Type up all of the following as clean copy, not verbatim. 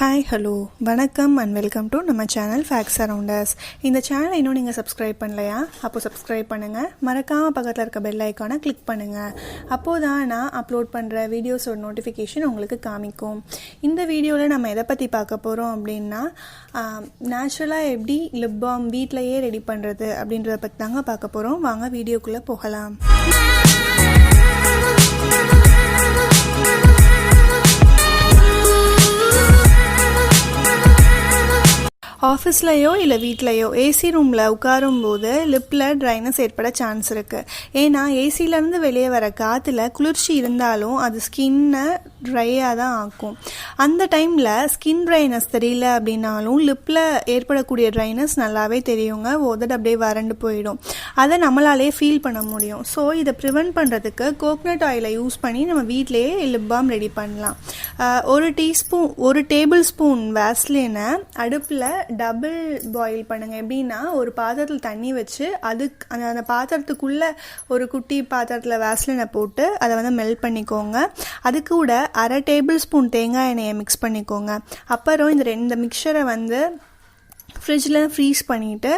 Hi hello வணக்கம் and welcome to நம்ம channel facts around us. இந்த சேனலை இன்னும் நீங்கள் சப்ஸ்கிரைப் பண்ணலையா? அப்போது சப்ஸ்கிரைப் பண்ணுங்கள். மறக்காமல் பக்கத்தில் இருக்க பெல் ஐக்கானை கிளிக் பண்ணுங்கள். அப்போது தான் நான் அப்லோட் பண்ணுற வீடியோஸோட நோட்டிஃபிகேஷன் உங்களுக்கு காமிக்கும். இந்த வீடியோவில் நம்ம எதை பற்றி பார்க்க போகிறோம் அப்படின்னா, நேச்சுரலாக எப்படி லிப் பாம் வீட்டிலையே ரெடி பண்ணுறது அப்படின்றத பற்றி தாங்க பார்க்க போகிறோம். வாங்க வீடியோக்குள்ளே போகலாம். ஆஃபீஸ்லையோ இல்லை வீட்லையோ ஏசி ரூமில் உட்காரும்போது லிப்பில் ட்ரைனஸ் ஏற்பட சான்ஸ் இருக்குது. ஏன்னா ஏசிலேருந்து வெளியே வர காற்றுல குளிர்ச்சி இருந்தாலும் அது ஸ்கின்னை ட்ரையாக தான் ஆக்கும். அந்த டைமில் ஸ்கின் ட்ரைனஸ் தெரியல அப்படின்னாலும் லிப்பில் ஏற்படக்கூடிய ட்ரைனஸ் நல்லாவே தெரியுங்க. உதடு அப்படியே வறண்டு போயிடும். அதை நம்மளாலே ஃபீல் பண்ண முடியும். ஸோ இதை ப்ரிவெண்ட் பண்ணுறதுக்கு கோகனட் ஆயிலை யூஸ் பண்ணி நம்ம வீட்டிலேயே லிப் பாம் ரெடி பண்ணலாம். ஒரு டேபிள் ஸ்பூன் வேஸ்லினை அடுப்பில் டபுள் பாயில் பண்ணுங்கள். எப்படின்னா, ஒரு பாத்திரத்தில் தண்ணி வச்சு அந்த பாத்திரத்துக்குள்ளே ஒரு குட்டி பாத்திரத்தில் வேஸ்லினை போட்டு அதை வந்து மெல்ட் பண்ணிக்கோங்க. அது கூட அரை டேபிள் ஸ்பூன் தேங்காய் எண்ணெயை மிக்ஸ் பண்ணிக்கோங்க. அப்புறம் இந்த மிக்சரை வந்து ஃப்ரிட்ஜில் ஃப்ரீஸ் பண்ணிவிட்டு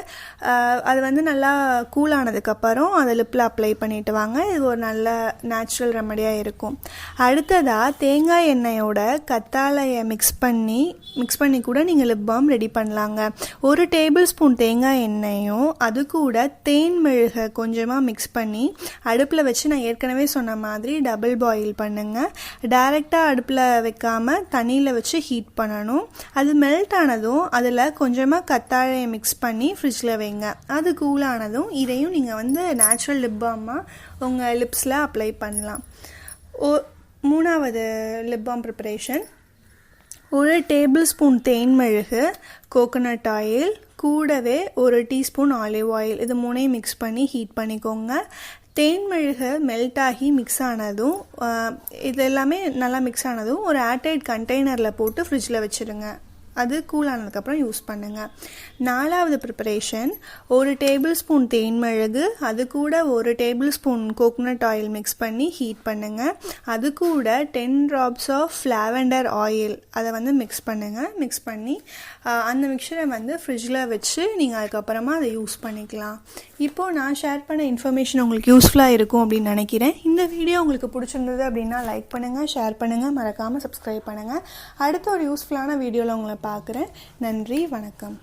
அது வந்து நல்லா கூலானதுக்கப்புறம் அதை லிப்பில் அப்ளை பண்ணிவிட்டு வாங்க. இது ஒரு நல்ல நேச்சுரல் ரெமடியாக இருக்கும். அடுத்ததாக தேங்காய் எண்ணெயோட கத்தாழையை மிக்ஸ் பண்ணி கூட நீங்கள் லிப் பாம் ரெடி பண்ணலாங்க. ஒரு டேபிள் ஸ்பூன் தேங்காய் எண்ணெயும் அது கூட தேன் மெழுகை கொஞ்சமாக மிக்ஸ் பண்ணி அடுப்பில் வச்சு நான் ஏற்கனவே சொன்ன மாதிரி டபுள் பாயில் பண்ணுங்கள். டைரெக்டாக அடுப்பில் வைக்காமல் தண்ணியில் வச்சு ஹீட் பண்ணணும். அது மெல்ட் ஆனதும் அதில் கொஞ்சமாக கத்தாழையை மிக்ஸ் பண்ணி ஃப்ரிட்ஜில் வைங்க. அது கூலானதும் இதையும் நீங்கள் வந்து நேச்சுரல் லிப் பாமாக உங்கள் லிப்ஸில் அப்ளை பண்ணலாம். மூணாவது லிப் பாம் ப்ரிப்பரேஷன், ஒரு டேபிள் ஸ்பூன் தேன் மெழுகு, கோகனட் ஆயில் கூடவே ஒரு டீஸ்பூன் ஆலிவ் ஆயில், இது மூணையும் மிக்ஸ் பண்ணி ஹீட் பண்ணிக்கோங்க. தேன் மெழுகு மெல்ட் ஆகி மிக்ஸ் ஆனதும் இது எல்லாமே நல்லா மிக்ஸ் ஆனதும் ஒரு ஏர்டைட் கண்டெய்னரில் போட்டு ஃப்ரிட்ஜில் வச்சுருங்க. அது கூலானதுக்கப்புறம் யூஸ் பண்ணுங்கள். நாலாவது ப்ரிப்பரேஷன், ஒரு டேபிள் ஸ்பூன் தேன் மெழுகு அது கூட ஒரு table spoon coconut oil mix பண்ணி ஹீட் பண்ணுங்கள். அது கூட 10 drops ஆஃப் லாவெண்டர் ஆயில் அதை வந்து மிக்ஸ் பண்ணுங்கள். மிக்ஸ் பண்ணி அந்த மிக்சரை வந்து ஃப்ரிட்ஜில் வச்சு நீங்கள் அதுக்கப்புறமா அதை யூஸ் பண்ணிக்கலாம். இப்போது நான் ஷேர் பண்ண இன்ஃபர்மேஷன் உங்களுக்கு யூஸ்ஃபுல்லாக இருக்கும் அப்படின்னு நினைக்கிறேன். இந்த வீடியோ உங்களுக்கு பிடிச்சிருந்தது அப்படின்னா லைக் பண்ணுங்கள், ஷேர் பண்ணுங்கள், மறக்காமல் சப்ஸ்கிரைப் பண்ணுங்கள். அடுத்த ஒரு யூஸ்ஃபுல்லான வீடியோவில் உங்களை பார்க்குறேன். நன்றி, வணக்கம்.